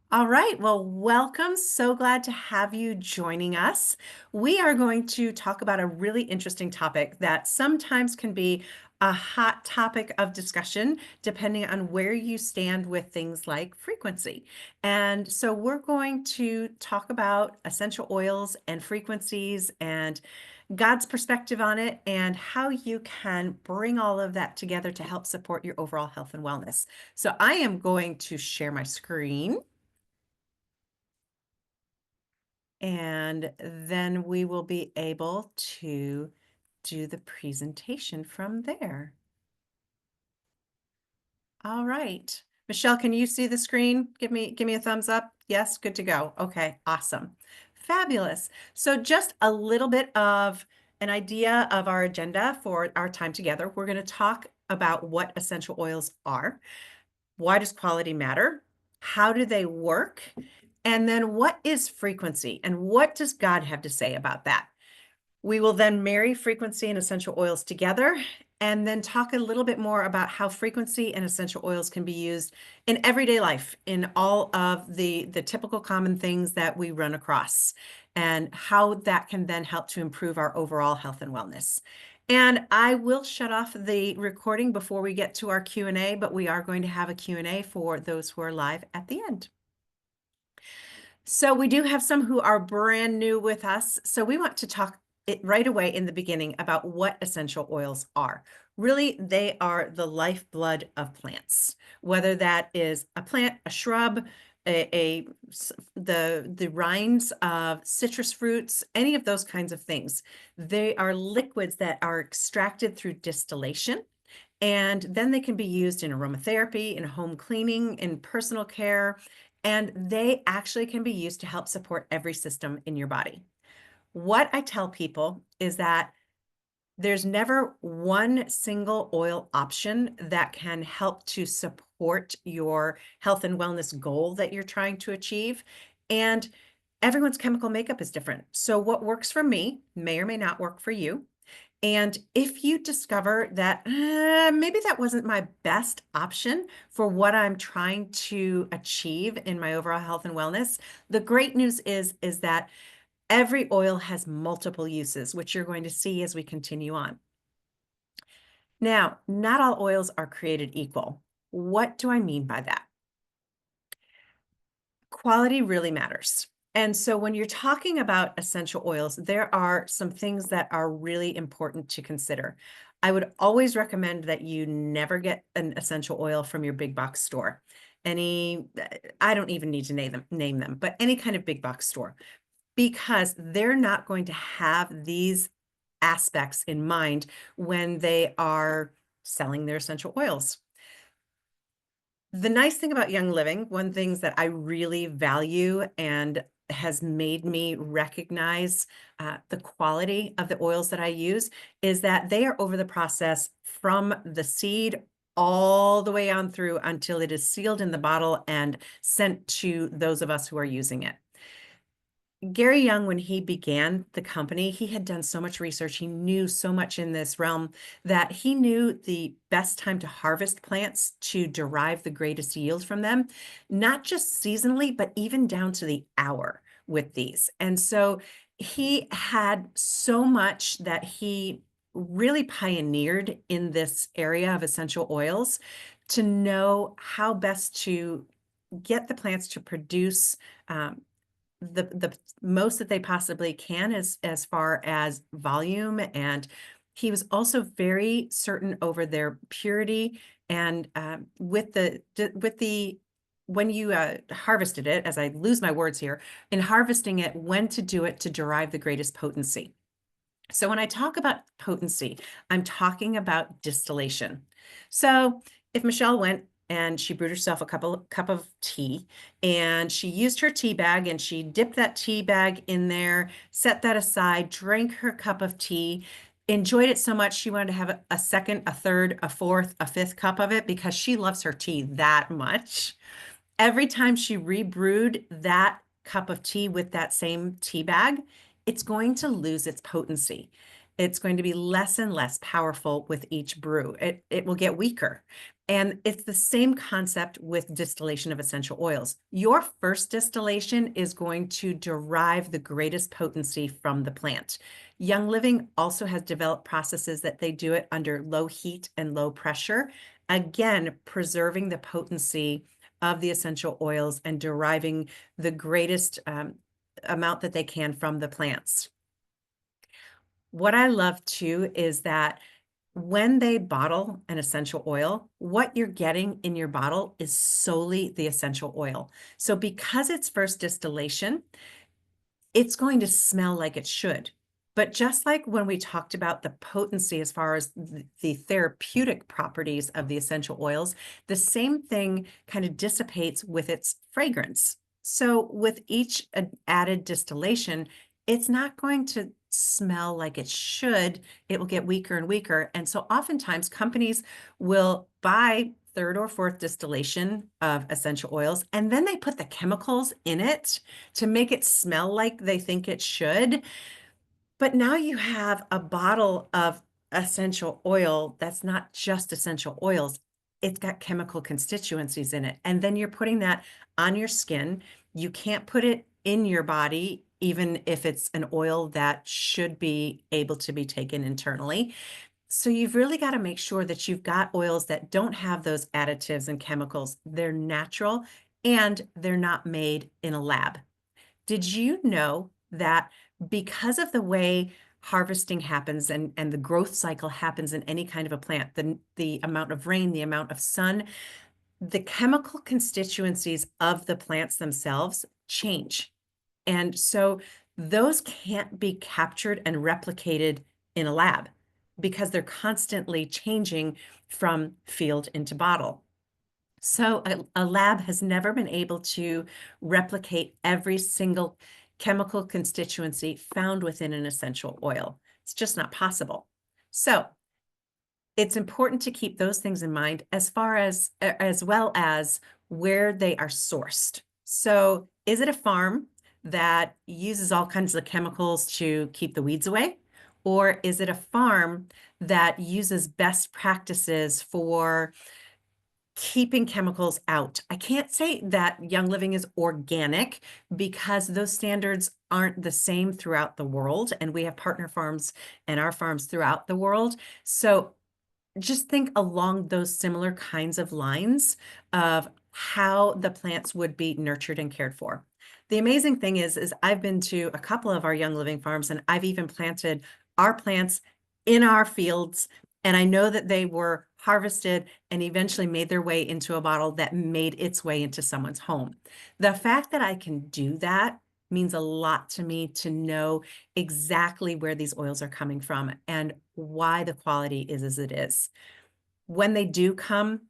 All right. Well, welcome. So glad to have you joining us. We are going to talk about a really interesting topic that sometimes can be a hot topic of discussion, depending on where you stand with things like frequency. And so we're going to talk about essential oils and frequencies and God's perspective on it and how you can bring all of that together to help support your overall health and wellness. So I am going to share my screen. And then we will be able to do the presentation from there. All right. Michelle, can you see the screen? Give me a thumbs up. Yes, good to go. Okay, awesome. Fabulous. So just a little bit of an idea of our agenda for our time together. We're going to talk about what essential oils are. Why does quality matter? How do they work? And then what is frequency? And what does God have to say about that? We will then marry frequency and essential oils together and then talk a little bit more about how frequency and essential oils can be used in everyday life, in all of the typical common things that we run across, and how that can then help to improve our overall health and wellness. And I will shut off the recording before we get to our Q&A, but we are going to have a Q&A for those who are live at the end. So we do have some who are brand new with us. So we want to talk it right away in the beginning about what essential oils are. Really, they are the lifeblood of plants, whether that is a plant, a shrub, the rinds of citrus fruits, any of those kinds of things. They are liquids that are extracted through distillation. And then they can be used in aromatherapy, in home cleaning, in personal care, and they actually can be used to help support every system in your body. What I tell people is that there's never one single oil option that can help to support your health and wellness goal that you're trying to achieve. And everyone's chemical makeup is different. So, what works for me may or may not work for you. And if you discover that maybe that wasn't my best option for what I'm trying to achieve in my overall health and wellness, the great news is that every oil has multiple uses, which you're going to see as we continue on. Now, not all oils are created equal. What do I mean by that? Quality really matters. And so when you're talking about essential oils, there are some things that are really important to consider. I would always recommend that you never get an essential oil from your big box store. I don't even need to name them, but any kind of big box store, because they're not going to have these aspects in mind when they are selling their essential oils. The nice thing about Young Living, one things that I really value and has made me recognize the quality of the oils that I use is that they are over the process from the seed all the way on through until it is sealed in the bottle and sent to those of us who are using it. Gary Young, when he began the company, he had done so much research. He knew so much in this realm that he knew the best time to harvest plants to derive the greatest yield from them, not just seasonally, but even down to the hour with these. And so he had so much that he really pioneered in this area of essential oils to know how best to get the plants to produce the most that they possibly can as far as volume, and he was also very certain over their purity and with the when you harvested it, as I lose my words here, in harvesting it, when to do it to derive the greatest potency. So when I talk about potency, I'm talking about distillation. So if Michelle went and she brewed herself a cup of tea and she used her tea bag and she dipped that tea bag in there, set that aside, drank her cup of tea, enjoyed it so much she wanted to have a second, a third, a fourth, a fifth cup of it because she loves her tea that much. Every time she rebrewed that cup of tea with that same tea bag, it's going to lose its potency. It's going to be less and less powerful with each brew. It will get weaker. And it's the same concept with distillation of essential oils. Your first distillation is going to derive the greatest potency from the plant. Young Living also has developed processes that they do it under low heat and low pressure, again, preserving the potency of the essential oils and deriving the greatest amount that they can from the plants. What I love too is that when they bottle an essential oil, what you're getting in your bottle is solely the essential oil. So because it's first distillation, it's going to smell like it should. But just like when we talked about the potency as far as the therapeutic properties of the essential oils, the same thing kind of dissipates with its fragrance. So with each added distillation, it's not going to smell like it should. It will get weaker and weaker. And so oftentimes companies will buy third or fourth distillation of essential oils, and then they put the chemicals in it to make it smell like they think it should. But now you have a bottle of essential oil that's not just essential oils. It's got chemical constituencies in it. And then you're putting that on your skin. You can't put it in your body, even if it's an oil that should be able to be taken internally. So you've really got to make sure that you've got oils that don't have those additives and chemicals. They're natural and they're not made in a lab. Did you know that because of the way harvesting happens and the growth cycle happens in any kind of a plant, the amount of rain, the amount of sun, the chemical constituencies of the plants themselves change. And so those can't be captured and replicated in a lab because they're constantly changing from field into bottle. So a lab has never been able to replicate every single chemical constituency found within an essential oil. It's just not possible. So it's important to keep those things in mind as well as where they are sourced. So is it a farm that uses all kinds of chemicals to keep the weeds away? Or is it a farm that uses best practices for keeping chemicals out? I can't say that Young Living is organic because those standards aren't the same throughout the world. And we have partner farms and our farms throughout the world. So just think along those similar kinds of lines of how the plants would be nurtured and cared for. The amazing thing is I've been to a couple of our Young Living farms, and I've even planted our plants in our fields. And I know that they were harvested and eventually made their way into a bottle that made its way into someone's home. The fact that I can do that means a lot to me, to know exactly where these oils are coming from and why the quality is as it is. When they do come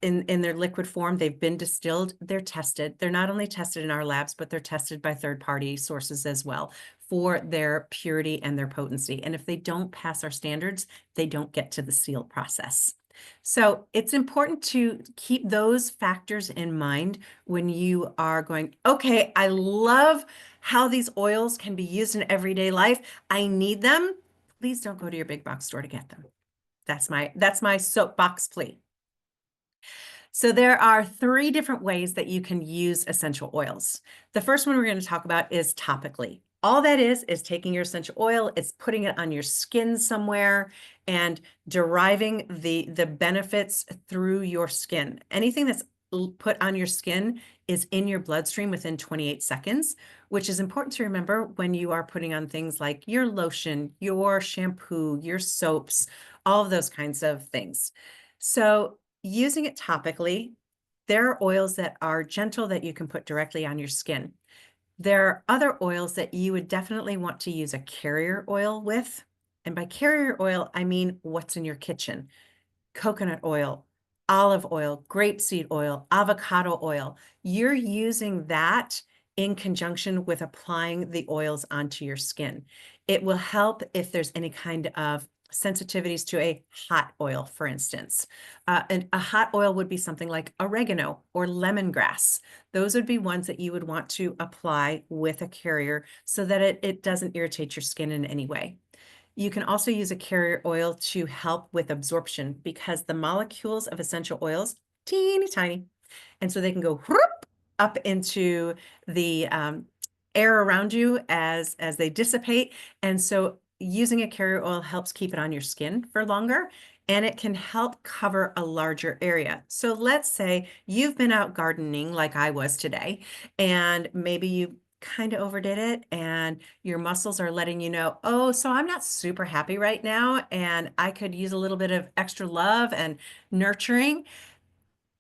in their liquid form, they've been distilled, they're tested. They're not only tested in our labs, but they're tested by third-party sources as well for their purity and their potency. And if they don't pass our standards, they don't get to the seal process. So it's important to keep those factors in mind when you are going, okay, I love how these oils can be used in everyday life. I need them. Please don't go to your big box store to get them. That's my soapbox plea. So there are 3 different ways that you can use essential oils. The first one we're going to talk about is topically. All that is taking your essential oil, it's putting it on your skin somewhere and deriving the benefits through your skin. Anything that's put on your skin is in your bloodstream within 28 seconds, which is important to remember when you are putting on things like your lotion, your shampoo, your soaps, all of those kinds of things. So using it topically, there are oils that are gentle that you can put directly on your skin. There are other oils that you would definitely want to use a carrier oil with. And by carrier oil, I mean what's in your kitchen. Coconut oil, olive oil, grapeseed oil, avocado oil. You're using that in conjunction with applying the oils onto your skin. It will help if there's any kind of sensitivities to a hot oil, for instance. And a hot oil would be something like oregano or lemongrass. Those would be ones that you would want to apply with a carrier so that it doesn't irritate your skin in any way. You can also use a carrier oil to help with absorption because the molecules of essential oils, teeny tiny, and so they can go whoop up into the air around you as they dissipate. And so using a carrier oil helps keep it on your skin for longer, and it can help cover a larger area. So let's say you've been out gardening like I was today, and maybe you kind of overdid it and your muscles are letting you know, oh, so I'm not super happy right now, and I could use a little bit of extra love and nurturing.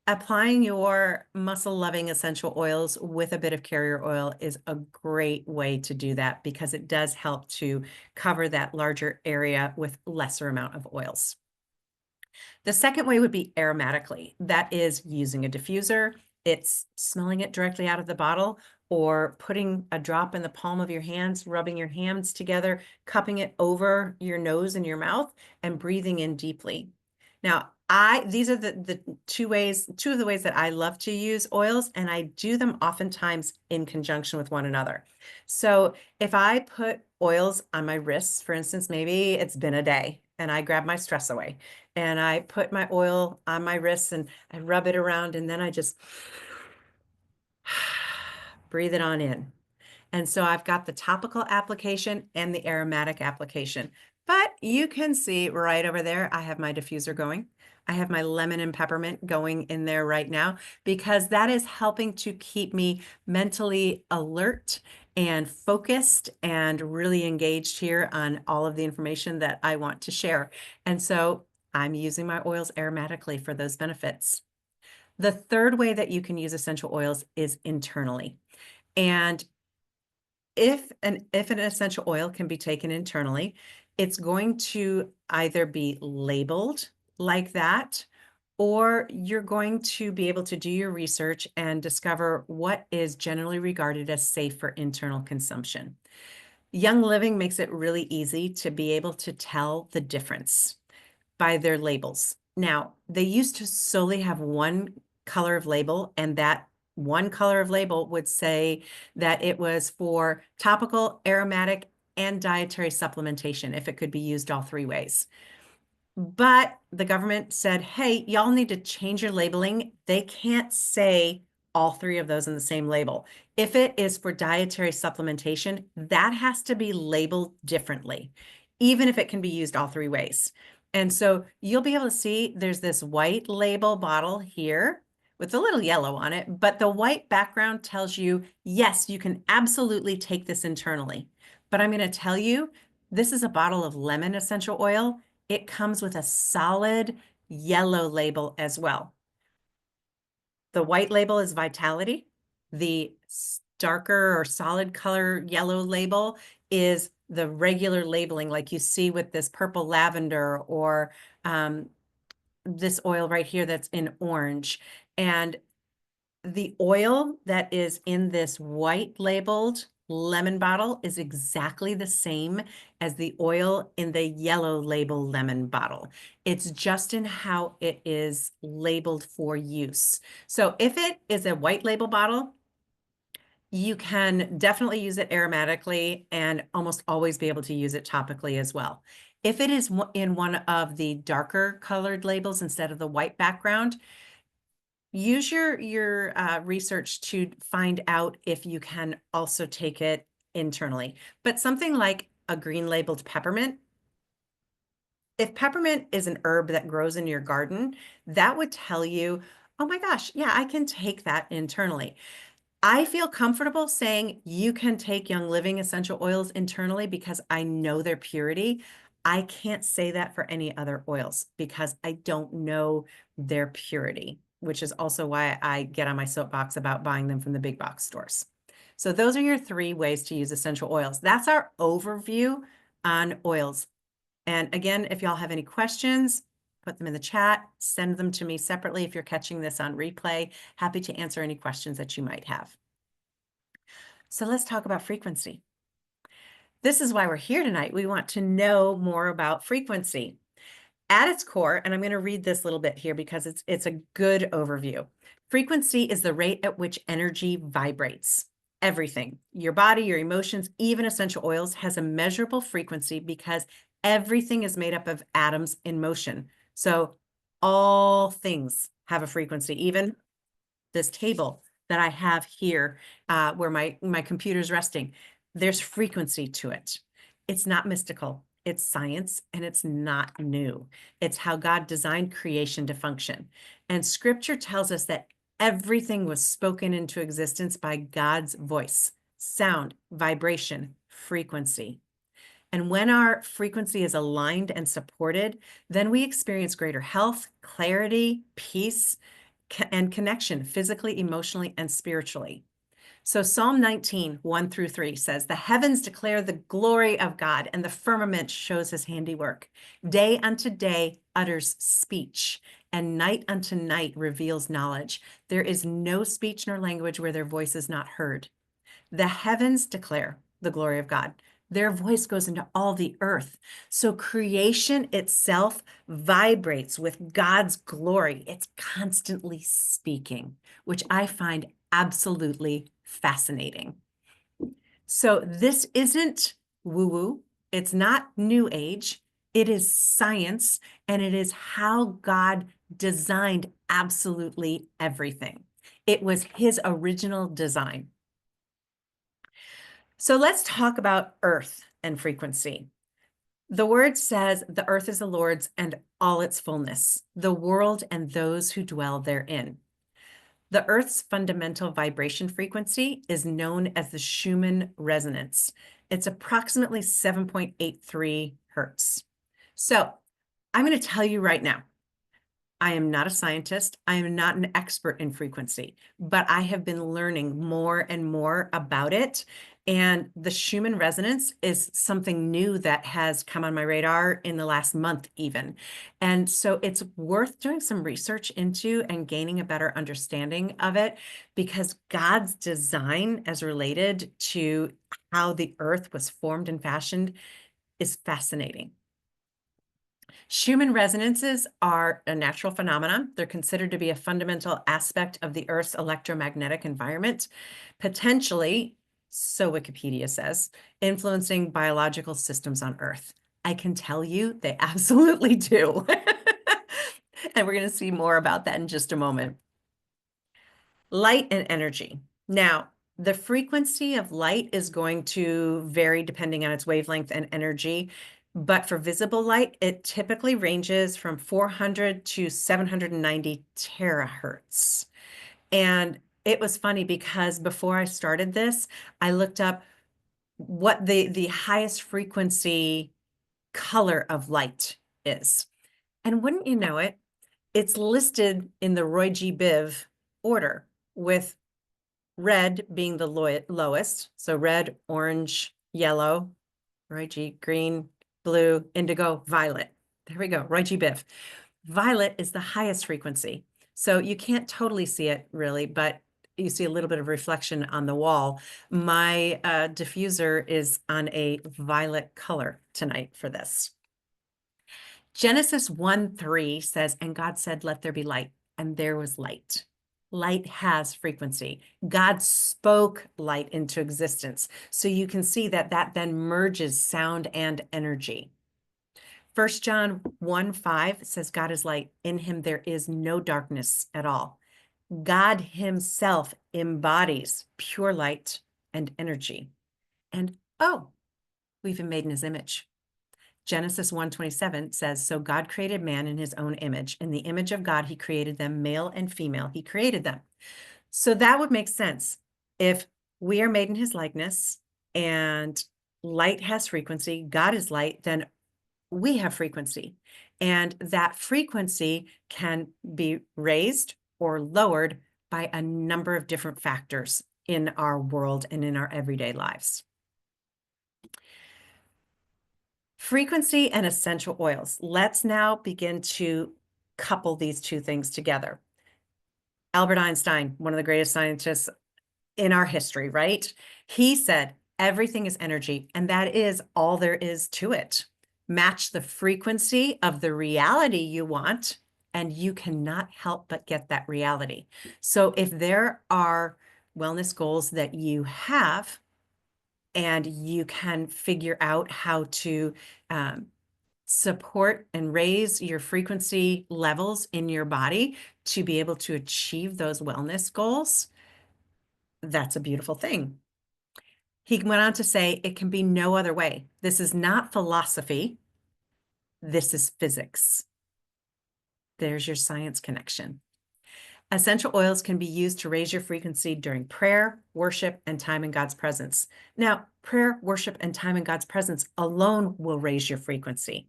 Applying your muscle-loving essential oils with a bit of carrier oil is a great way to do that because it does help to cover that larger area with lesser amount of oils. The second way would be aromatically. That is using a diffuser. It's smelling it directly out of the bottle or putting a drop in the palm of your hands, rubbing your hands together, cupping it over your nose and your mouth, and breathing in deeply. Now, these are the two of the ways that I love to use oils, and I do them oftentimes in conjunction with one another. So if I put oils on my wrists, for instance, maybe it's been a day and I grab my stress away and I put my oil on my wrists and I rub it around and then I just breathe it on in. And so I've got the topical application and the aromatic application. But you can see right over there, I have my diffuser going. I have my lemon and peppermint going in there right now because that is helping to keep me mentally alert and focused and really engaged here on all of the information that I want to share. And so I'm using my oils aromatically for those benefits. The third way that you can use essential oils is internally. And if an essential oil can be taken internally, it's going to either be labeled like that, or you're going to be able to do your research and discover what is generally regarded as safe for internal consumption. Young Living makes it really easy to be able to tell the difference by their labels. Now, they used to solely have one color of label, and that one color of label would say that it was for topical, aromatic, and dietary supplementation, if it could be used all three ways. But the government said, hey, y'all need to change your labeling. They can't say all three of those in the same label. If it is for dietary supplementation, that has to be labeled differently, even if it can be used all three ways. And so you'll be able to see there's this white label bottle here with a little yellow on it, but the white background tells you, yes, you can absolutely take this internally. But I'm going to tell you, this is a bottle of lemon essential oil. It comes with a solid yellow label as well. The white label is Vitality. The darker or solid color yellow label is the regular labeling like you see with this purple lavender or this oil right here that's in orange. And the oil that is in this white labeled lemon bottle is exactly the same as the oil in the yellow label lemon bottle. It's just in how it is labeled for use. So if it is a white label bottle, you can definitely use it aromatically and almost always be able to use it topically as well. If it is in one of the darker colored labels instead of the white background, use your research to find out if you can also take it internally. But something like a green labeled peppermint, if peppermint is an herb that grows in your garden, that would tell you, oh my gosh, yeah, I can take that internally. I feel comfortable saying you can take Young Living essential oils internally because I know their purity. I can't say that for any other oils because I don't know their purity, which is also why I get on my soapbox about buying them from the big box stores. So those are your three ways to use essential oils. That's our overview on oils. And again, if y'all have any questions, put them in the chat, send them to me separately if you're catching this on replay. Happy to answer any questions that you might have. So let's talk about frequency. This is why we're here tonight. We want to know more about frequency. At its core, and I'm going to read this little bit here because it's a good overview. Frequency is the rate at which energy vibrates. Everything, your body, your emotions, even essential oils has a measurable frequency because Everything is made up of atoms in motion. So all things have a frequency, even this table that I have here, where my computer's resting, there's frequency to it. It's not mystical, it's science, and it's not new. It's how God designed creation to function. And scripture tells us that everything was spoken into existence by God's voice, sound, vibration, frequency. And when our frequency is aligned and supported, then we experience greater health, clarity, peace, and connection physically, emotionally, and spiritually. So Psalm 19, 1 through 3 says, "The heavens declare the glory of God, and the firmament shows his handiwork. Day unto day utters speech, and night unto night reveals knowledge. There is no speech nor language where their voice is not heard. The heavens declare the glory of God. Their voice goes into all the earth. So creation itself vibrates with God's glory. It's constantly speaking, which I find absolutely fascinating. So this isn't woo-woo. It's not new age. It is science, and it is how God designed absolutely everything. It was his original design. So let's talk about earth and frequency. The word says the earth is the Lord's and all its fullness, the world and those who dwell therein. The earth's fundamental vibration frequency is known as the Schumann resonance. It's approximately 7.83 hertz. So I'm going to tell you right now, I am not a scientist. I am not an expert in frequency, but I have been learning more and more about it. And the Schumann resonance is something new that has come on my radar in the last month, even. And so it's worth doing some research into and gaining a better understanding of it, because God's design as related to how the earth was formed and fashioned is fascinating. Schumann resonances are a natural phenomenon. They're considered to be a fundamental aspect of the Earth's electromagnetic environment, potentially, so Wikipedia says, influencing biological systems on Earth. I can tell you they absolutely do. And we're going to see more about that in just a moment. Light and energy. Now, the frequency of light is going to vary depending on its wavelength and energy. But for visible light, it typically ranges from 400 to 790 terahertz. And it was funny because before I started this, I looked up what the highest frequency color of light is. And wouldn't you know it, it's listed in the Roy G. Biv order, with red being the lowest. So red, orange, yellow, Roy G, green, blue, indigo, violet. There we go, Roy G. Biv. Violet is the highest frequency. So you can't totally see it really, but you see a little bit of reflection on the wall. My diffuser is on a violet color tonight for this. Genesis 1:3 says, "And God said, let there be light, and there was light." Light has frequency. God spoke light into existence. So you can see that that then merges sound and energy. 1 John 1:5 says, "God is light. In him there is no darkness at all." God himself embodies pure light and energy. And oh, we've been made in his image. Genesis 1:27 says, "So God created man in his own image. In the image of God, he created them, male and female. He created them." So that would make sense. If we are made in his likeness and light has frequency, God is light, then we have frequency. And that frequency can be raised or lowered by a number of different factors in our world and in our everyday lives. Frequency and essential oils. Let's now begin to couple these two things together. Albert Einstein, one of the greatest scientists in our history, right? He said, everything is energy, and that is all there is to it. Match the frequency of the reality you want, and you cannot help but get that reality. So if there are wellness goals that you have, and you can figure out how to support and raise your frequency levels in your body to be able to achieve those wellness goals, that's a beautiful thing. He went on to say, it can be no other way. This is not philosophy. This is physics. There's your science connection. Essential oils can be used to raise your frequency during prayer, worship, and time in God's presence. Now, prayer, worship, and time in God's presence alone will raise your frequency.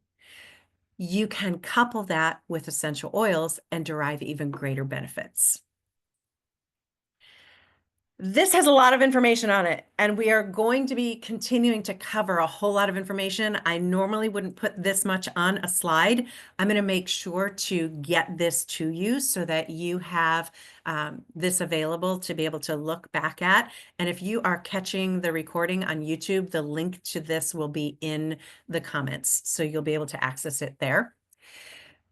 You can couple that with essential oils and derive even greater benefits. This has a lot of information on it, and we are going to be continuing to cover a whole lot of information. I normally wouldn't put this much on a slide. I'm going to make sure to get this to you so that you have this available to be able to look back at. And if you are catching the recording on YouTube, the link to this will be in the comments, so you'll be able to access it there.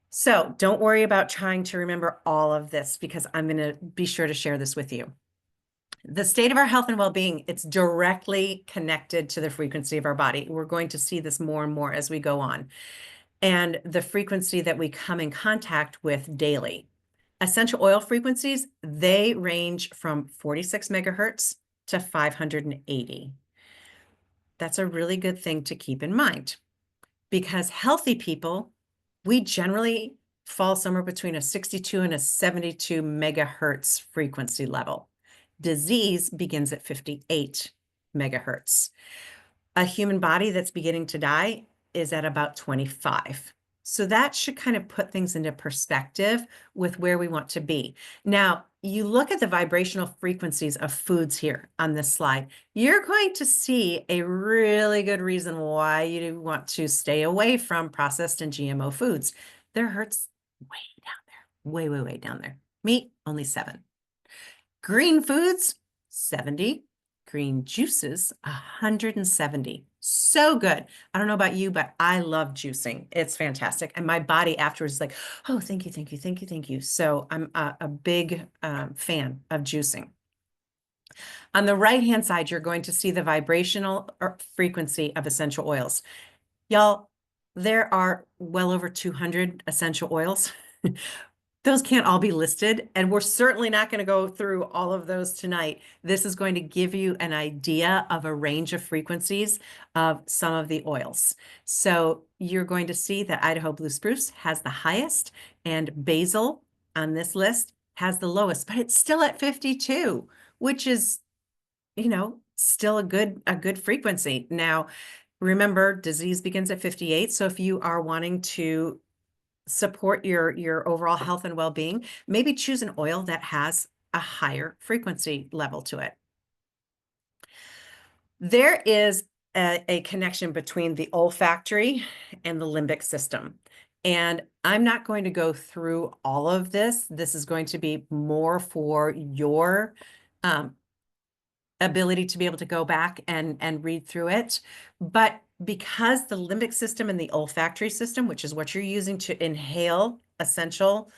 So don't worry about trying to remember all of this, because I'm going to be sure to share this with you. The state of our health and well-being, it's directly connected to the frequency of our body. We're going to see this more and more as we go on. And the frequency that we come in contact with daily. Essential oil frequencies, they range from 46 megahertz to 580. That's a really good thing to keep in mind, because healthy people, we generally fall somewhere between a 62 and a 72 megahertz frequency level. Disease begins at 58 megahertz. A human body that's beginning to die is at about 25. So that should kind of put things into perspective with where we want to be. Now, you look at the vibrational frequencies of foods here on this slide, you're going to see a really good reason why you want to stay away from processed and GMO foods. Their hertz way down there, way, way, way down there. Meat, only 7. Green foods, 70. Green juices, 170. So good. I don't know about you, but I love juicing. It's fantastic. And my body afterwards is like, oh, thank you, thank you, thank you, thank you. So I'm a big fan of juicing. On the right-hand side, you're going to see the vibrational frequency of essential oils. Y'all, there are well over 200 essential oils. Those can't all be listed, and we're certainly not going to go through all of those tonight. This is going to give you an idea of a range of frequencies of some of the oils. So you're going to see that Idaho Blue Spruce has the highest, and basil on this list has the lowest, but it's still at 52, which is, you know, still a good frequency. Now, remember, disease begins at 58. So if you are wanting to support your overall health and well-being, maybe choose an oil that has a higher frequency level to it. There is a connection between the olfactory and the limbic system. And I'm not going to go through all of this. This is going to be more for your ability to be able to go back and read through it. But because the limbic system and the olfactory system, which is what you're using to inhale essential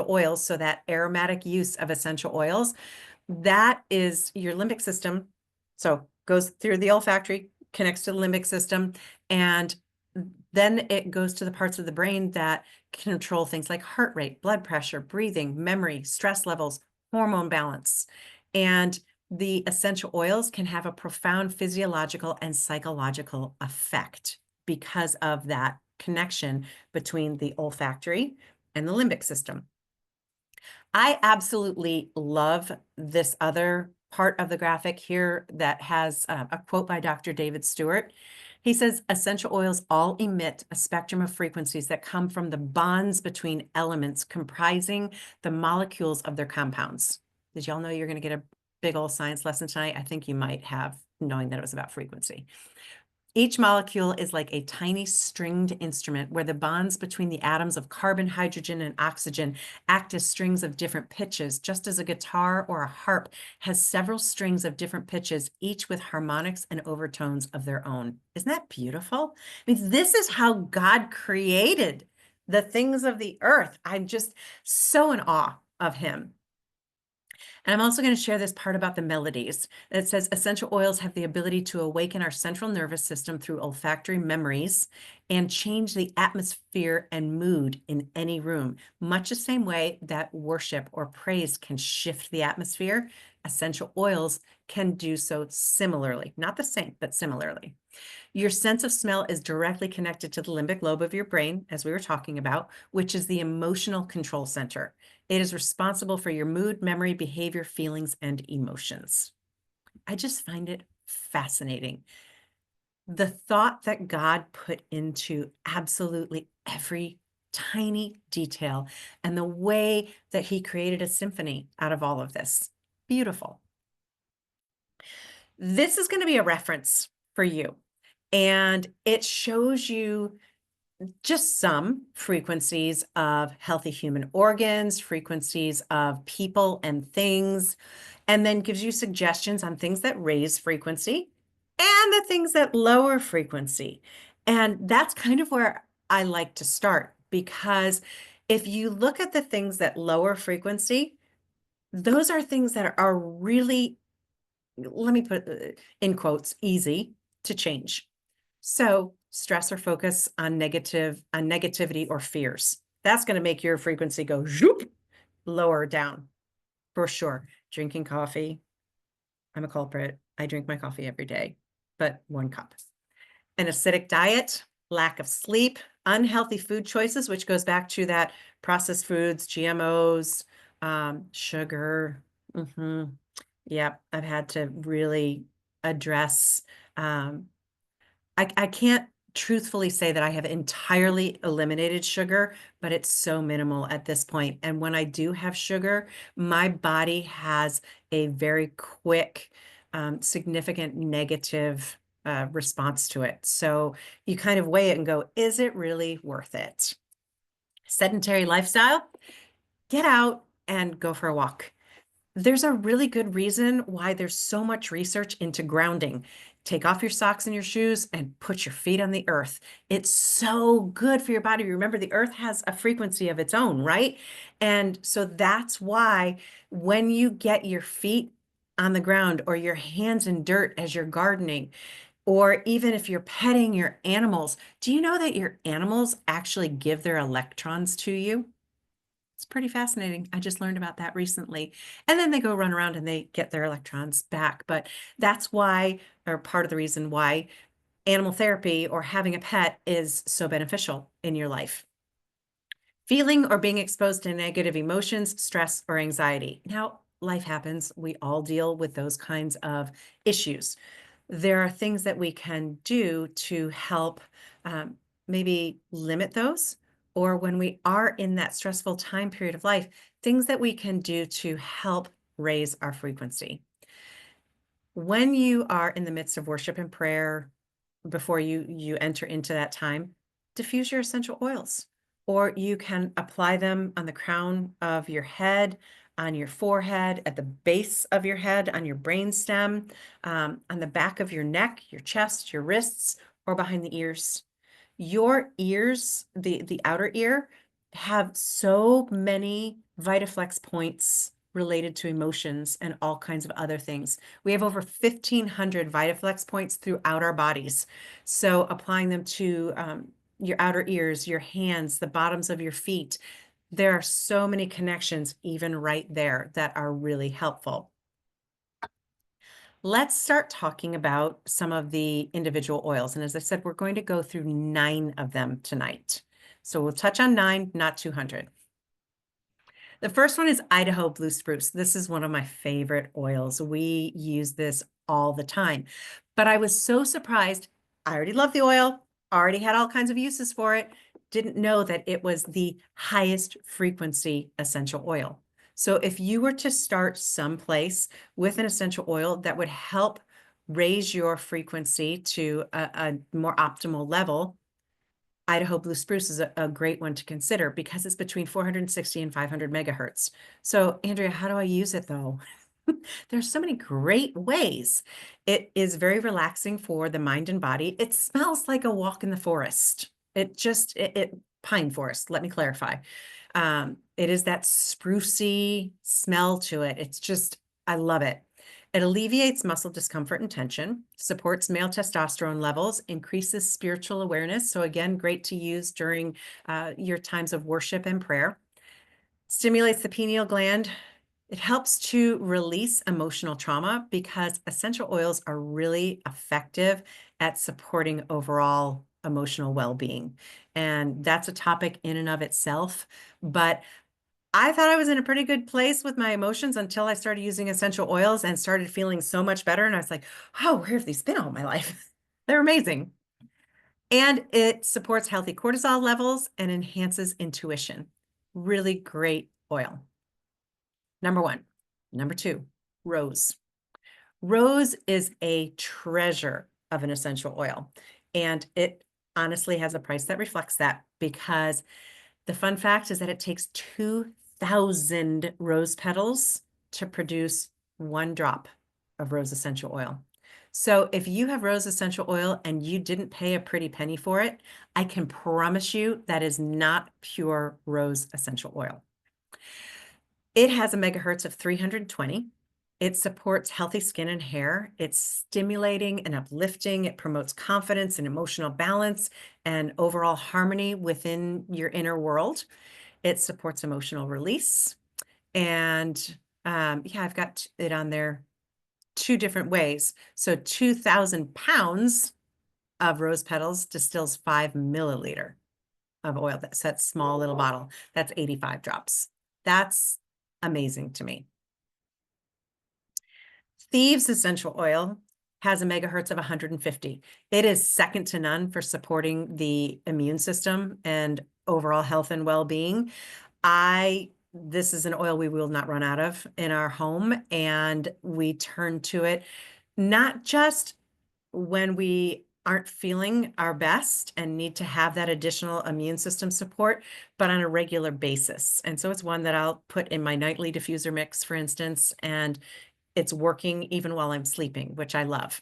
oils, so that aromatic use of essential oils, that is your limbic system. So goes through the olfactory, connects to the limbic system, and then it goes to the parts of the brain that control things like heart rate, blood pressure, breathing, memory, stress levels, hormone balance. And the essential oils can have a profound physiological and psychological effect because of that connection between the olfactory and the limbic system. I absolutely love this other part of the graphic here that has a quote by Dr. David Stewart. He says, essential oils all emit a spectrum of frequencies that come from the bonds between elements comprising the molecules of their compounds. Did y'all know you're going to get a big old science lesson tonight? I think you might have, knowing that it was about frequency. Each molecule is like a tiny stringed instrument where the bonds between the atoms of carbon, hydrogen, and oxygen act as strings of different pitches, just as a guitar or a harp has several strings of different pitches, each with harmonics and overtones of their own. Isn't that beautiful? I mean, this is how God created the things of the earth. I'm just so in awe of him. And I'm also going to share this part about the melodies. It says essential oils have the ability to awaken our central nervous system through olfactory memories and change the atmosphere and mood in any room. Much the same way that worship or praise can shift the atmosphere, essential oils can do so similarly. Not the same, but similarly. Your sense of smell is directly connected to the limbic lobe of your brain, as we were talking about, which is the emotional control center. It is responsible for your mood, memory, behavior, feelings, and emotions. I just find it fascinating. The thought that God put into absolutely every tiny detail and the way that he created a symphony out of all of this. Beautiful. This is going to be a reference for you, and it shows you just some frequencies of healthy human organs, frequencies of people and things, and then gives you suggestions on things that raise frequency and the things that lower frequency. And that's kind of where I like to start, because if you look at the things that lower frequency, those are things that are really, let me put in quotes, easy to change. So stress or focus on negativity or fears. That's going to make your frequency go zoop, lower down for sure. Drinking coffee. I'm a culprit. I drink my coffee every day, but 1 cup. An acidic diet, lack of sleep, unhealthy food choices, which goes back to that processed foods, GMOs, sugar. Yep, I've had to really address I can't truthfully say that I have entirely eliminated sugar, but it's so minimal at this point. And when I do have sugar, my body has a very quick, significant negative response to it. So you kind of weigh it and go, is it really worth it? Sedentary lifestyle, get out and go for a walk. There's a really good reason why there's so much research into grounding. Take off your socks and your shoes and put your feet on the earth. It's so good for your body. Remember, the earth has a frequency of its own, right? And so that's why when you get your feet on the ground or your hands in dirt as you're gardening, or even if you're petting your animals, do you know that your animals actually give their electrons to you? It's pretty fascinating. I just learned about that recently. And then they go run around and they get their electrons back. But that's why, or part of the reason why, animal therapy or having a pet is so beneficial in your life. Feeling or being exposed to negative emotions, stress, or anxiety. Now, life happens. We all deal with those kinds of issues. There are things that we can do to help maybe limit those, or when we are in that stressful time period of life, things that we can do to help raise our frequency. When you are in the midst of worship and prayer, before you enter into that time, diffuse your essential oils, or you can apply them on the crown of your head, on your forehead, at the base of your head, on your brainstem, on the back of your neck, your chest, your wrists, or behind the ears. Your ears, the outer ear, have so many Vitaflex points related to emotions and all kinds of other things. We have over 1,500 Vitaflex points throughout our bodies. So applying them to your outer ears, your hands, the bottoms of your feet, there are so many connections even right there that are really helpful. Let's start talking about some of the individual oils. And as I said, we're going to go through 9 of them tonight. So we'll touch on 9, not 200. The first one is Idaho Blue Spruce. This is one of my favorite oils. We use this all the time. But I was so surprised. I already love the oil, already had all kinds of uses for it, didn't know that it was the highest frequency essential oil. So if you were to start someplace with an essential oil that would help raise your frequency to a more optimal level, Idaho Blue Spruce is a great one to consider because it's between 460 and 500 megahertz. So, Andrea, how do I use it though? There's so many great ways. It is very relaxing for the mind and body. It smells like a walk in the forest. It pine forest, let me clarify. It is that sprucey smell to it. It's just, I love it. It alleviates muscle discomfort and tension, supports male testosterone levels, increases spiritual awareness. So again, great to use during your times of worship and prayer. Stimulates the pineal gland. It helps to release emotional trauma because essential oils are really effective at supporting overall emotional well-being. And that's a topic in and of itself. But I thought I was in a pretty good place with my emotions until I started using essential oils and started feeling so much better. And I was like, oh, where have these been all my life? They're amazing. And it supports healthy cortisol levels and enhances intuition. Really great oil. Number one. Number two, rose. Rose is a treasure of an essential oil. And it honestly has a price that reflects that, because the fun fact is that it takes 2,000 rose petals to produce 1 drop of rose essential oil. So if you have rose essential oil and you didn't pay a pretty penny for it, I can promise you that is not pure rose essential oil. It has a megahertz of 320. It supports healthy skin and hair. It's stimulating and uplifting. It promotes confidence and emotional balance and overall harmony within your inner world. It supports emotional release. And yeah, I've got it on there 2 different ways. So 2,000 pounds of rose petals distills 5 milliliter of oil. That's that small little bottle. That's 85 drops. That's amazing to me. Thieves essential oil has a megahertz of 150. It is second to none for supporting the immune system and overall health and well-being. This is an oil we will not run out of in our home, and we turn to it not just when we aren't feeling our best and need to have that additional immune system support, but on a regular basis. And so it's one that I'll put in my nightly diffuser mix, for instance, and it's working even while I'm sleeping, which I love.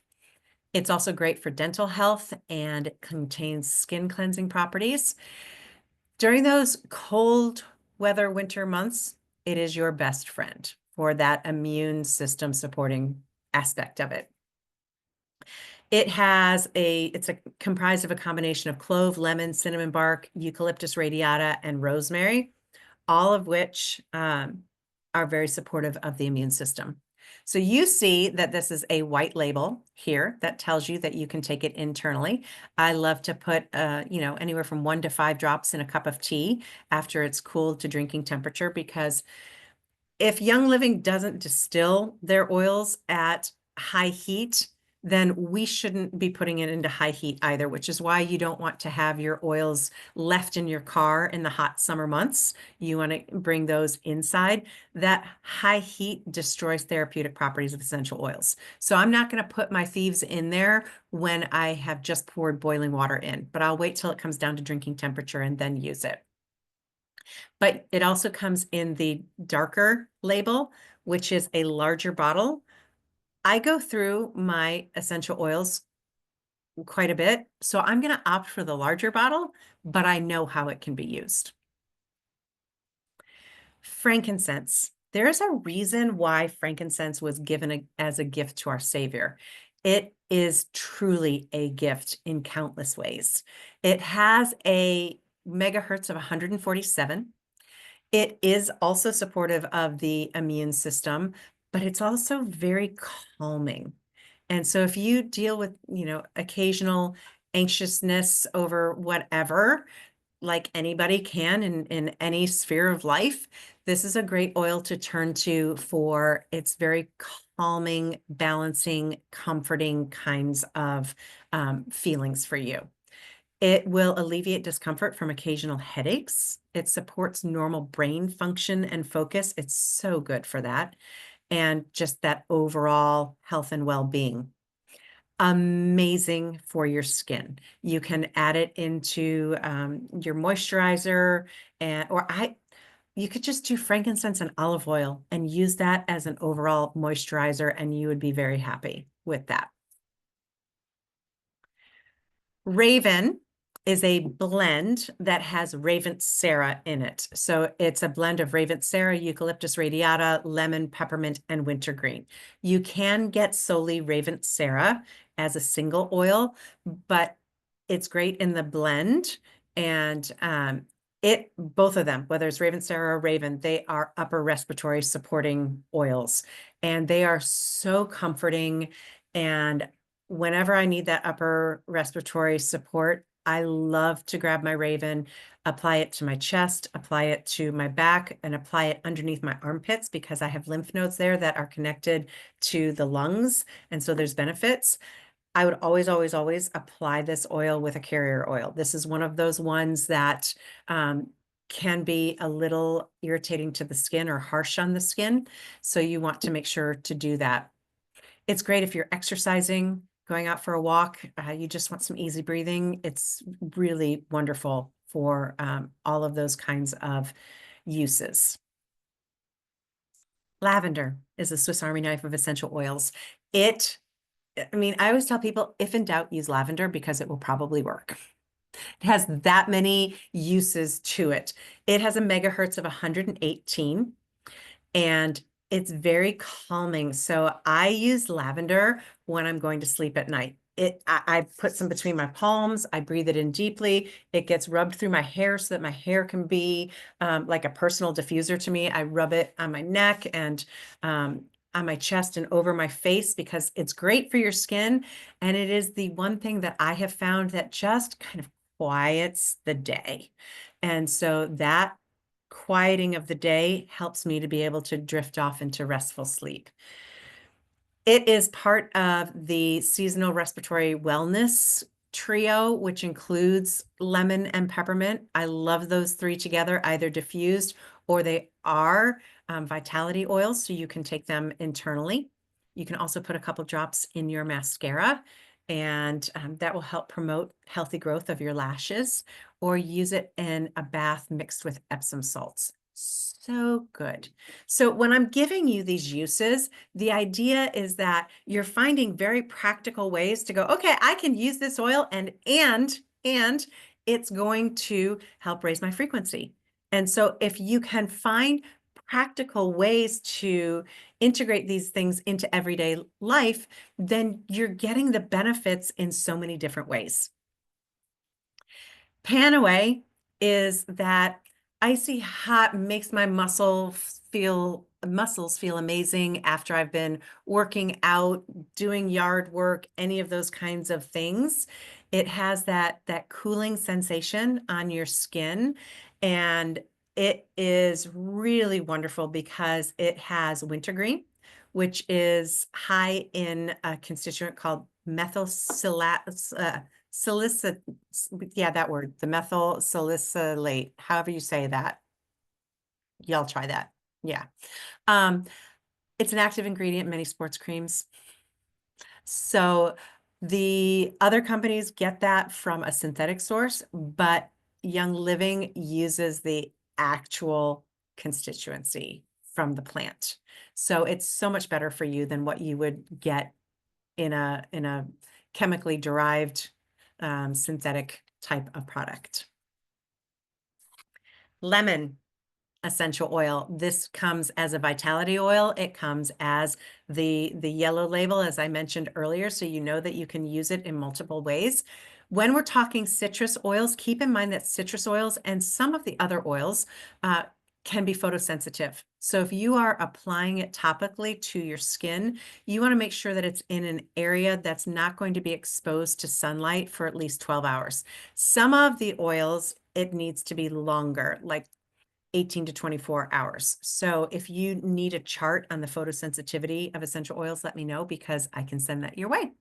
It's also great for dental health, and it contains skin cleansing properties. During those cold weather winter months, it is your best friend for that immune system supporting aspect of it. It's comprised of a combination of clove, lemon, cinnamon bark, eucalyptus radiata, and rosemary, all of which are very supportive of the immune system. So you see that this is a white label here that tells you that you can take it internally. I love to put, anywhere from 1 to 5 drops in a cup of tea after it's cooled to drinking temperature, because if Young Living doesn't distill their oils at high heat, then we shouldn't be putting it into high heat either, which is why you don't want to have your oils left in your car in the hot summer months. You want to bring those inside. That high heat destroys therapeutic properties of essential oils. So I'm not going to put my thieves in there when I have just poured boiling water in, but I'll wait till it comes down to drinking temperature and then use it. But it also comes in the darker label, which is a larger bottle. I go through my essential oils quite a bit, so I'm going to opt for the larger bottle, but I know how it can be used. Frankincense. There's a reason why frankincense was given as a gift to our Savior. It is truly a gift in countless ways. It has a megahertz of 147. It is also supportive of the immune system, but it's also very calming. And so if you deal with, occasional anxiousness over whatever, like anybody can in any sphere of life, this is a great oil to turn to for its very calming, balancing, comforting kinds of feelings for you. It will alleviate discomfort from occasional headaches. It supports normal brain function and focus. It's so good for that. And just that overall health and well-being. Amazing for your skin. You can add it into your moisturizer, you could just do frankincense and olive oil and use that as an overall moisturizer, and you would be very happy with that. Raven is a blend that has Ravensara in it. So it's a blend of Ravensara, Eucalyptus radiata, lemon, peppermint, and wintergreen. You can get solely Ravensara as a single oil, but it's great in the blend. And both of them, whether it's Ravensara or Raven, they are upper respiratory supporting oils, and they are so comforting. And whenever I need that upper respiratory support, I love to grab my Raven, apply it to my chest, apply it to my back, and apply it underneath my armpits because I have lymph nodes there that are connected to the lungs. And so there's benefits. I would always, always, always apply this oil with a carrier oil. This is one of those ones that can be a little irritating to the skin or harsh on the skin. So you want to make sure to do that. It's great if you're exercising, going out for a walk, you just want some easy breathing. It's really wonderful for all of those kinds of uses. Lavender is a Swiss Army knife of essential oils. I mean, I always tell people, if in doubt, use lavender because it will probably work. It has that many uses to it. It has a megahertz of 118, and it's very calming. So I use lavender when I'm going to sleep at night. I put some between my palms. I breathe it in deeply. It gets rubbed through my hair so that my hair can be like a personal diffuser to me. I rub it on my neck and on my chest and over my face because it's great for your skin. And it is the one thing that I have found that just kind of quiets the day. And so that quieting of the day helps me to be able to drift off into restful sleep. It is part of the seasonal respiratory wellness trio, which includes lemon and peppermint. I love those three together, either diffused or they are vitality oils, so you can take them internally. You can also put a couple drops in your mascara, and that will help promote healthy growth of your lashes, or use it in a bath mixed with Epsom salts. So good. So when I'm giving you these uses, the idea is that you're finding very practical ways to go, okay, I can use this oil and it's going to help raise my frequency. And so if you can find practical ways to integrate these things into everyday life, then you're getting the benefits in so many different ways. Panaway is that icy hot makes my muscles feel amazing after I've been working out, doing yard work, any of those kinds of things. It has that cooling sensation on your skin, and it is really wonderful because it has wintergreen, which is high in a constituent called methyl salicylate, yeah, that word, the methyl salicylate, however you say that. Y'all try that. Yeah. It's an active ingredient in many sports creams. So the other companies get that from a synthetic source, but Young Living uses the actual constituency from the plant. So it's so much better for you than what you would get in a chemically derived synthetic type of product. Lemon essential oil. This comes as a vitality oil. It comes as the yellow label, as I mentioned earlier, so you know that you can use it in multiple ways. When we're talking citrus oils, keep in mind that citrus oils and some of the other oils can be photosensitive. So if you are applying it topically to your skin, you want to make sure that it's in an area that's not going to be exposed to sunlight for at least 12 hours. Some of the oils, it needs to be longer, like 18 to 24 hours. So if you need a chart on the photosensitivity of essential oils, let me know because I can send that your way.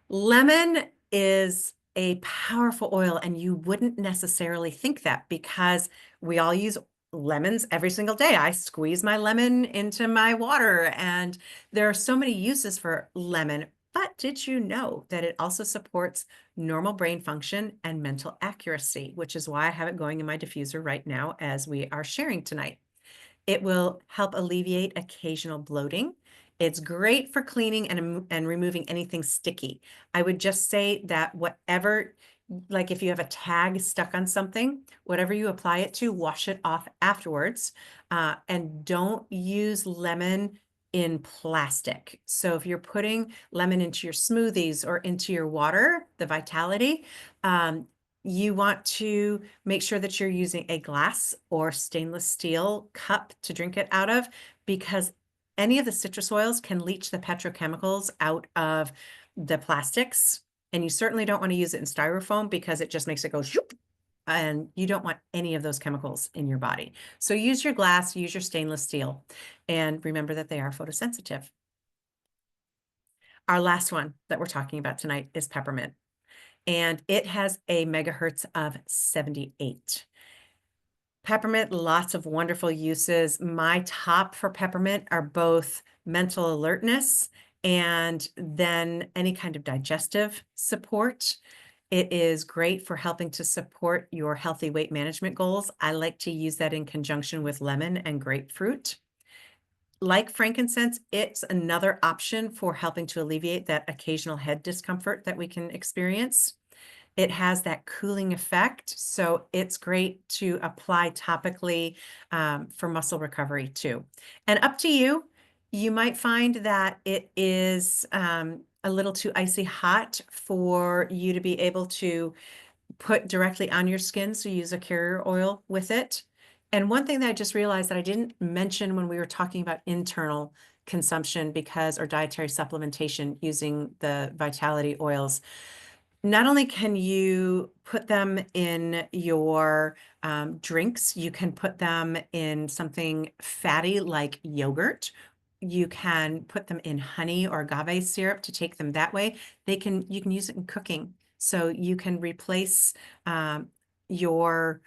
Lemon is a powerful oil, and you wouldn't necessarily think that because we all use lemons every single day. I squeeze my lemon into my water, and there are so many uses for lemon. But did you know that it also supports normal brain function and mental accuracy, which is why I have it going in my diffuser right now as we are sharing tonight. It will help alleviate occasional bloating. It's great for cleaning and removing anything sticky. I would just say that whatever like if you have a tag stuck on something, whatever you apply it to, wash it off afterwards. And don't use lemon in plastic. So if you're putting lemon into your smoothies or into your water, the Vitality, you want to make sure that you're using a glass or stainless steel cup to drink it out of, because any of the citrus oils can leach the petrochemicals out of the plastics. And you certainly don't want to use it in styrofoam because it just makes it go shoop, and you don't want any of those chemicals in your body. So use your glass, use your stainless steel, and remember that they are photosensitive. Our last one that we're talking about tonight is peppermint, and it has a megahertz of 78. Peppermint, lots of wonderful uses. My top for peppermint are both mental alertness and then any kind of digestive support. It is great for helping to support your healthy weight management goals. I like to use that in conjunction with lemon and grapefruit. Like frankincense, it's another option for helping to alleviate that occasional head discomfort that we can experience. It has that cooling effect, so it's great to apply topically for muscle recovery too. And up to you, you might find that it is a little too icy hot for you to be able to put directly on your skin, so use a carrier oil with it. And one thing that I just realized that I didn't mention when we were talking about internal consumption or dietary supplementation using the Vitality oils, not only can you put them in your drinks, you can put them in something fatty like yogurt. You can put them in honey or agave syrup to take them that way. You can use it in cooking. So you can replace your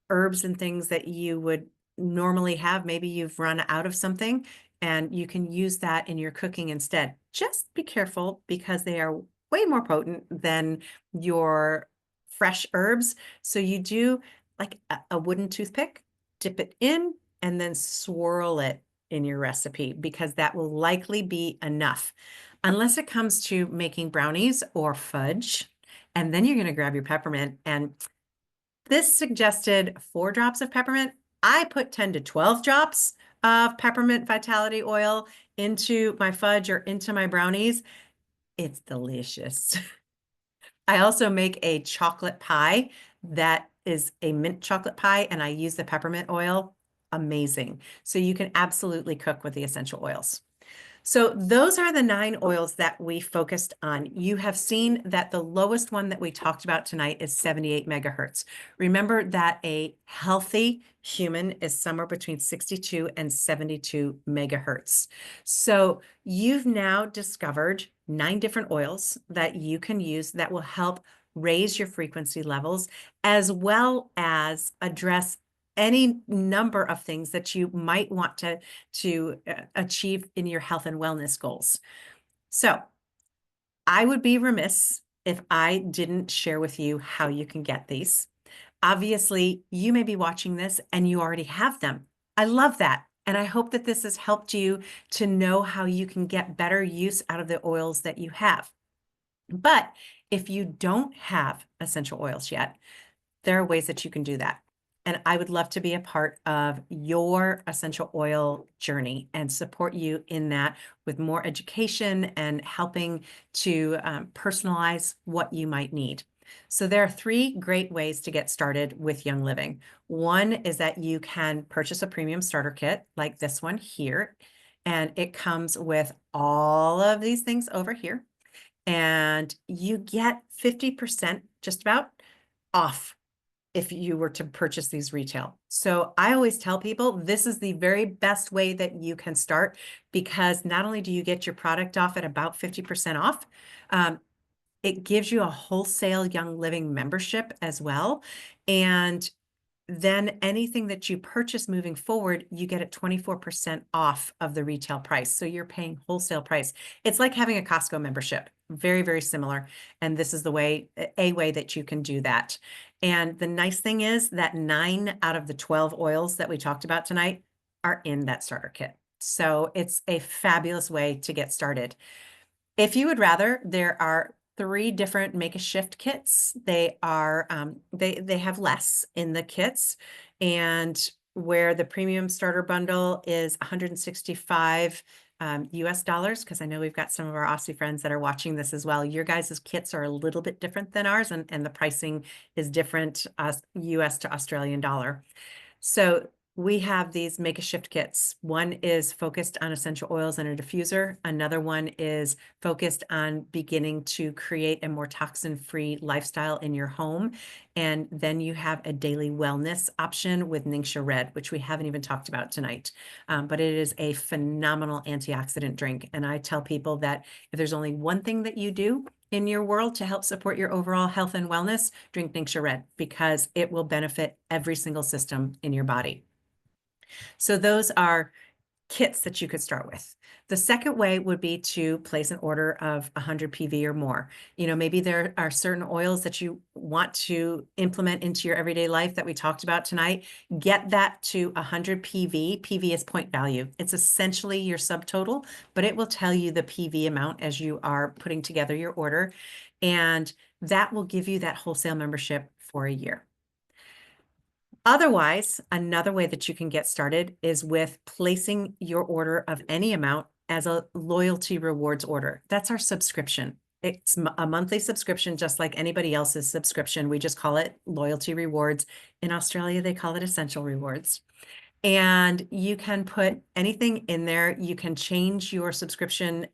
herbs and things that you would normally have. Maybe you've run out of something and you can use that in your cooking instead. Just be careful because they are way more potent than your fresh herbs. So you do like a wooden toothpick, dip it in, and then swirl it in your recipe, because that will likely be enough. Unless it comes to making brownies or fudge, and then you're going to grab your peppermint. And this suggested 4 drops of peppermint. I put 10 to 12 drops of peppermint Vitality oil into my fudge or into my brownies. It's delicious. I also make a chocolate pie that is a mint chocolate pie, and I use the peppermint oil. Amazing. So you can absolutely cook with the essential oils. So those are the 9 oils that we focused on. You have seen that the lowest one that we talked about tonight is 78 megahertz. Remember that a healthy human is somewhere between 62 and 72 megahertz. So you've now discovered 9 different oils that you can use that will help raise your frequency levels, as well as address any number of things that you might want to achieve in your health and wellness goals. So I would be remiss if I didn't share with you how you can get these. Obviously, you may be watching this and you already have them. I love that. And I hope that this has helped you to know how you can get better use out of the oils that you have. But if you don't have essential oils yet, there are ways that you can do that. And I would love to be a part of your essential oil journey and support you in that with more education and helping to personalize what you might need. So there are 3 great ways to get started with Young Living. One is that you can purchase a premium starter kit like this one here, and it comes with all of these things over here, and you get 50% just about off if you were to purchase these retail. So I always tell people this is the very best way that you can start, because not only do you get your product off at about 50% off, it gives you a wholesale Young Living membership as well. And then anything that you purchase moving forward, you get it 24% off of the retail price. So you're paying wholesale price. It's like having a Costco membership, very, very similar. And this is a way that you can do that. And the nice thing is that 9 out of the 12 oils that we talked about tonight are in that starter kit. So it's a fabulous way to get started. If you would rather, there are 3 different Make a Shift kits. They are, they have less in the kits, and where the premium starter bundle is 165 US dollars, because I know we've got some of our Aussie friends that are watching this as well. Your guys' kits are a little bit different than ours, and the pricing is different, US to Australian dollar. So we have these Make a Shift kits. One is focused on essential oils and a diffuser. Another one is focused on beginning to create a more toxin-free lifestyle in your home. And then you have a daily wellness option with Ningxia Red, which we haven't even talked about tonight. But it is a phenomenal antioxidant drink. And I tell people that if there's only one thing that you do in your world to help support your overall health and wellness, drink Ningxia Red, because it will benefit every single system in your body. So those are kits that you could start with. The second way would be to place an order of 100 PV or more. You know, maybe there are certain oils that you want to implement into your everyday life that we talked about tonight. Get that to 100 PV. PV is point value. It's essentially your subtotal, but it will tell you the PV amount as you are putting together your order. And that will give you that wholesale membership for a year. Otherwise, another way that you can get started is with placing your order of any amount as a loyalty rewards order. That's our subscription. It's a monthly subscription, just like anybody else's subscription. We just call it loyalty rewards. In Australia, they call it essential rewards. And you can put anything in there. You can change your subscription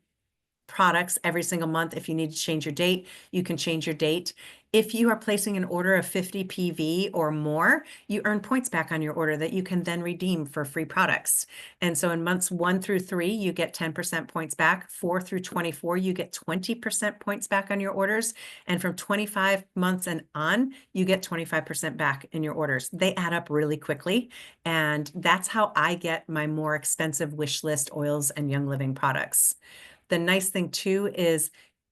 products every single month. If you need to change your date, you can change your date. If you are placing an order of 50 PV or more, you earn points back on your order that you can then redeem for free products. And so in months 1 through 3, you get 10% points back. 4 through 24, you get 20% points back on your orders. And from 25 months and on, you get 25% back in your orders. They add up really quickly. And that's how I get my more expensive wish list oils and Young Living products. The nice thing too is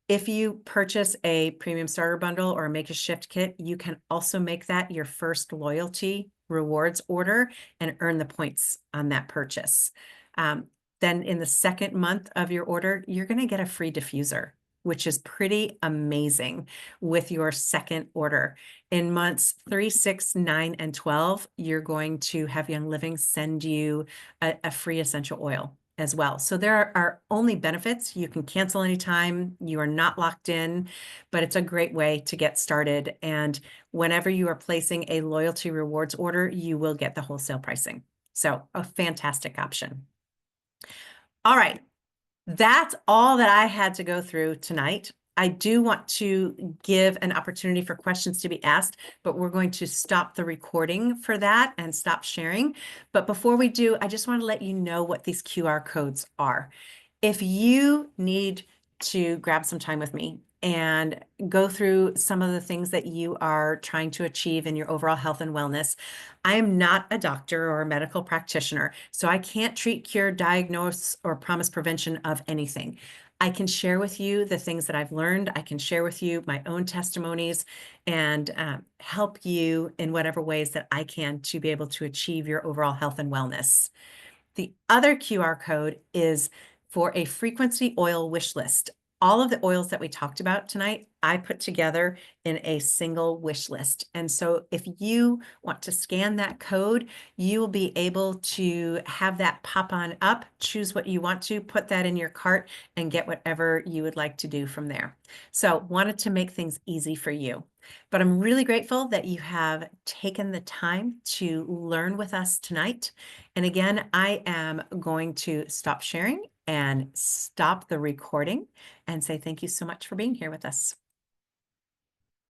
if you purchase a premium starter bundle or a Make a Shift kit, you can also make that your first loyalty rewards order and earn the points on that purchase. Then in the second month of your order, you're going to get a free diffuser, which is pretty amazing with your second order. In months 3, 6, 9, and 12, you're going to have Young Living send you a free essential oil as well. So there are only benefits. You can cancel anytime. You are not locked in, but it's a great way to get started. And whenever you are placing a loyalty rewards order, you will get the wholesale pricing. So a fantastic option. All right. That's all that I had to go through tonight. I do want to give an opportunity for questions to be asked, but we're going to stop the recording for that and stop sharing. But before we do, I just want to let you know what these QR codes are. If you need to grab some time with me and go through some of the things that you are trying to achieve in your overall health and wellness, I am not a doctor or a medical practitioner, so I can't treat, cure, diagnose, or promise prevention of anything. I can share with you the things that I've learned. I can share with you my own testimonies and help you in whatever ways that I can to be able to achieve your overall health and wellness. The other QR code is for a frequency oil wish list. All of the oils that we talked about tonight, I put together in a single wish list. And so if you want to scan that code, you will be able to have that pop on up, choose what you want to, put that in your cart, and get whatever you would like to do from there. So wanted to make things easy for you. But I'm really grateful that you have taken the time to learn with us tonight. And again, I am going to stop sharing and stop the recording and say thank you so much for being here with us.